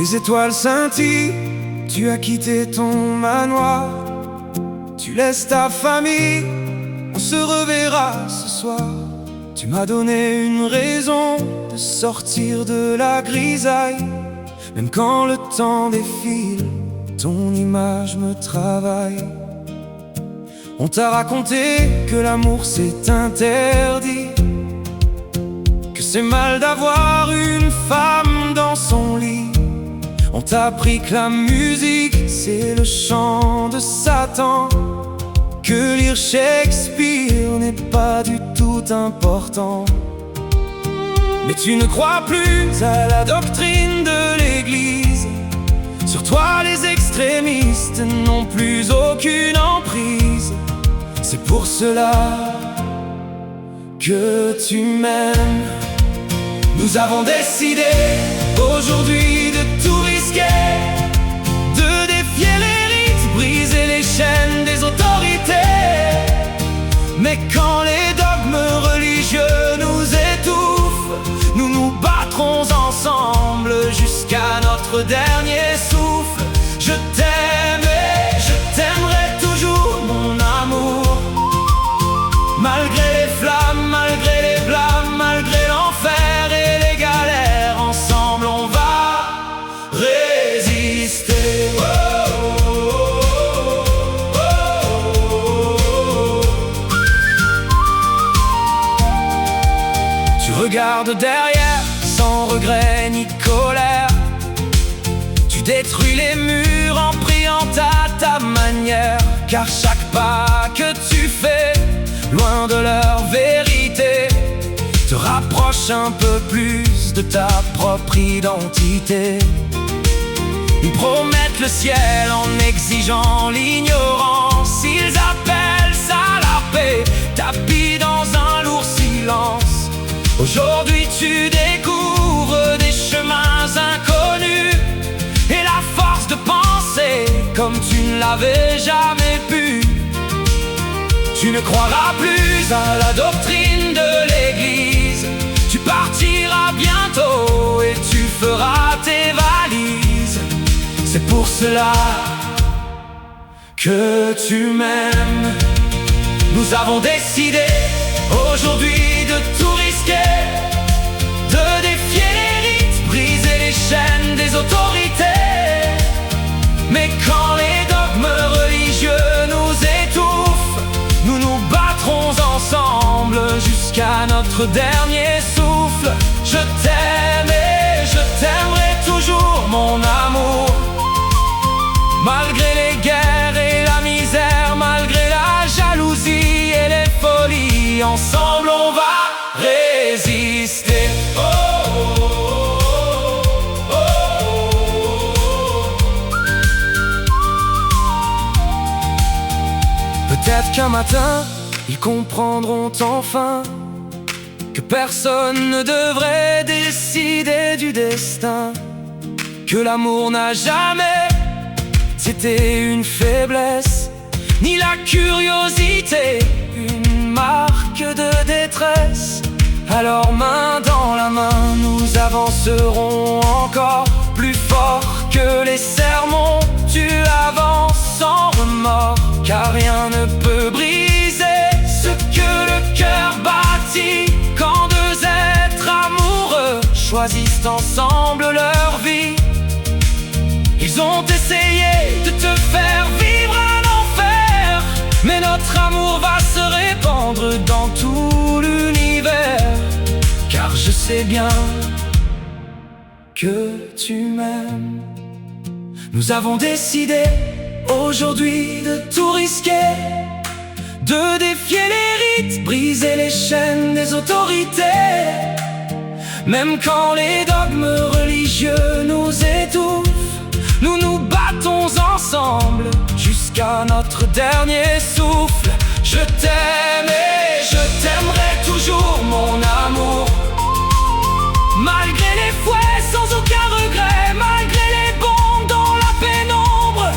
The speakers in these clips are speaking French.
Les étoiles scintillent, tu as quitté ton manoir. Tu laisses ta famille, on se reverra ce soir. Tu m'as donné une raison de sortir de la grisaille. Même quand le temps défile, ton image me travaille. On t'a raconté que l'amour c'est interdit, que c'est mal d'avoir une femme dans son lit. On t'a appris que la musique c'est le chant de Satan, que lire Shakespeare n'est pas du tout important. Mais tu ne crois plus à la doctrine de l'Église. Sur toi les extrémistes n'ont plus aucune emprise. C'est pour cela que tu m'aimes. Nous avons décidé aujourd'hui de tout risquer, de défier les rites, briser les chaînes des autorités. Mais quand les dogmes religieux nous étouffent, nous nous battrons ensemble jusqu'à notre dernier souffle. Je t'aime et je t'aimerai toujours, mon amour. Malgré les flammes, malgré les blâmes, malgré l'enfer et les galères, ensemble on va résister. Tu regardes derrière sans regret ni colère. Tu détruis les murs en priant à ta manière, car chaque pas que tu fais loin de leur vérité te rapproche un peu plus de ta propre identité. Ils promettent le ciel en exigeant l'ignorance. Ils appellent ça la paix, tapis dans un lourd silence. Aujourd'hui tu découvres des chemins inconnus et la force de penser comme tu ne l'avais jamais pu. Tu ne croiras plus à la doctrine de l'Église. Tu partiras bientôt et tu feras tes valises. C'est pour cela que tu m'aimes. Nous avons décidé aujourd'hui de tout risquer, de défier les rites, briser les chaînes des autorités. Mais quand les dogmes religieux nous étouffent, nous nous battrons ensemble jusqu'à notre dernier souffle. Je t'aime et je t'aimerai toujours, mon amour. Malgré les guerres et la misère, malgré la jalousie et les folies, ensemble on va résister. Oh, oh, oh, oh. Peut-être qu'un matin, ils comprendront enfin que personne ne devrait décider du destin, que l'amour n'a jamais c'était une faiblesse, ni la curiosité une marque de détresse. Alors main dans la main, nous avancerons encore plus fort que les sermons. Tu avances sans remords, car rien ne peut briser ce que le cœur bâtit. Quand deux êtres amoureux choisissent ensemble leur vie, ils ont essayé de te faire vivre un enfer, mais notre amour va se répandre dans tout l'univers. Car je sais bien que tu m'aimes. Nous avons décidé aujourd'hui de tout risquer, de défier les rites, briser les chaînes des autorités. Même quand les dogmes religieux nous étouffent, nous nous battons ensemble jusqu'à notre dernier souffle. Je t'aime et je t'aimerai toujours, mon amour. Malgré les fouets, sans aucun regret, malgré les bombes dans la pénombre,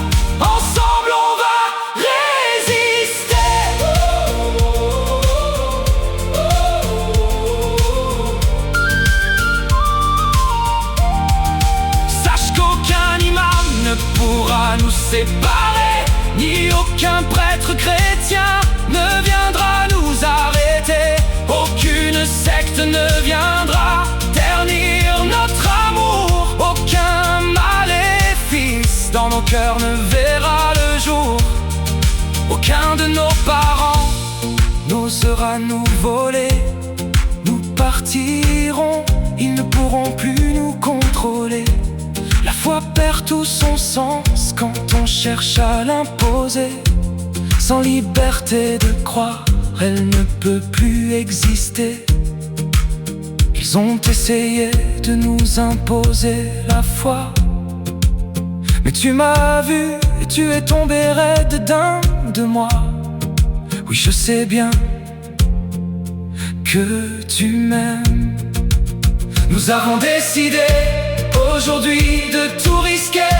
ensemble on va résister. Sache qu'aucun séparer, ni aucun prêtre chrétien ne viendra nous arrêter. Aucune secte ne viendra ternir notre amour. Aucun maléfice dans nos cœurs ne verra le jour. Aucun de nos parents n'osera nous voler. Nous partirons, ils ne pourront plus nous contrôler. La foi perd tout son sens quand on cherche à l'imposer. Sans liberté de croire, elle ne peut plus exister. Ils ont essayé de nous imposer la foi, mais tu m'as vu et tu es tombé raide d'un de moi. Oui, je sais bien que tu m'aimes. Nous avons décidé aujourd'hui de tout risquer,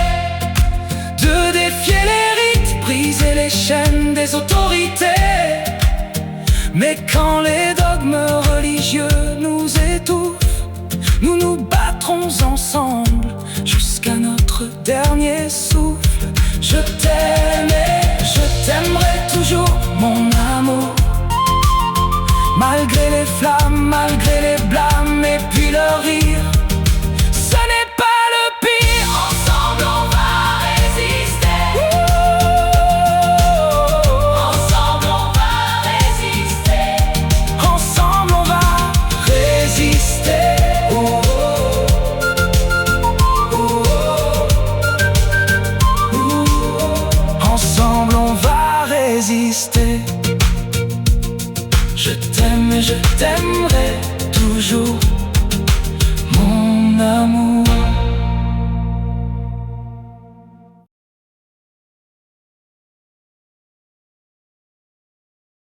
de défier les rites, briser les chaînes des autorités. Mais quand les dogmes religieux nous étouffent, nous nous battrons ensemble jusqu'à notre dernier souffle. Je t'aime et je t'aimerai toujours, mon amour. Malgré les flammes, malgré les blâmes et puis le rire, ce n'est pas le pire. Ensemble on va résister. Ensemble on va résister. Ensemble on va résister. Ensemble on va résister. Je t'aime et je t'aimerai toujours, mon amour.